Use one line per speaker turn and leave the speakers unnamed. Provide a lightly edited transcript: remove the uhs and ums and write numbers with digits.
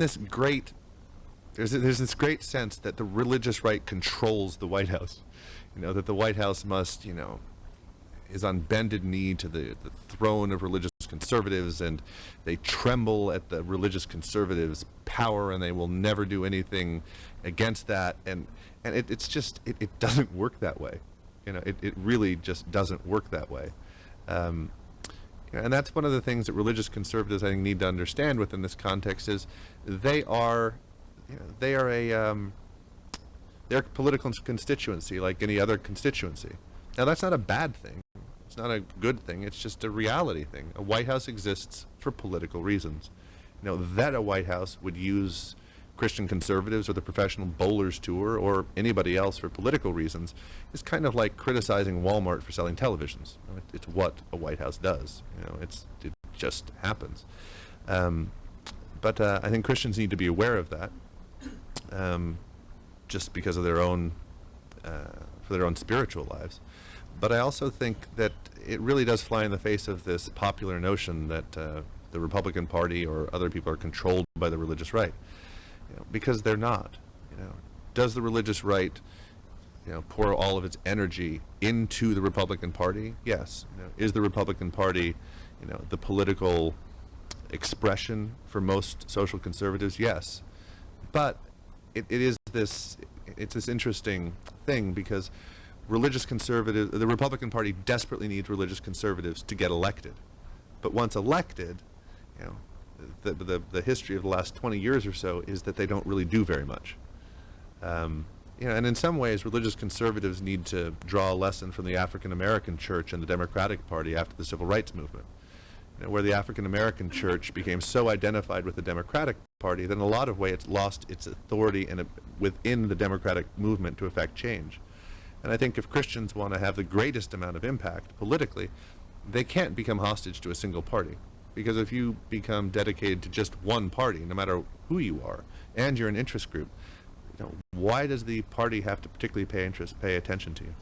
this great, there's this great sense that the religious right controls the White House. That the White House must, is on bended knee to the throne of religious conservatives, and they tremble at the religious conservatives' power, and they will never do anything against that. And it's just, it doesn't work that way. It really just doesn't work that way. And that's one of the things that religious conservatives, I think, need to understand within this context is they're a political constituency like any other constituency. Now, that's not a bad thing. It's not a good thing. It's just a reality thing. A White House exists for political reasons. That a White House would use Christian conservatives or the Professional Bowlers Tour or anybody else for political reasons is kind of like criticizing Walmart for selling televisions. It's what a White House does. It just happens. But I think Christians need to be aware of that, just because of their own, for their own spiritual lives. But I also think that it really does fly in the face of this popular notion that the Republican Party or other people are controlled by the religious right, because they're not. Does the religious right, pour all of its energy into the Republican Party? Yes. Is the Republican Party, the political expression for most social conservatives? Yes. But it's this interesting thing because the Republican Party desperately needs religious conservatives to get elected. But once elected, the history of the last 20 years or so is that they don't really do very much. And in some ways, religious conservatives need to draw a lesson from the African American church and the Democratic Party after the Civil Rights Movement, where the African American church became so identified with the Democratic Party that in a lot of ways it's lost its authority within the Democratic movement to effect change. And I think if Christians want to have the greatest amount of impact politically, they can't become hostage to a single party. Because if you become dedicated to just one party, no matter who you are, and you're an interest group, why does the party have to particularly pay attention to you?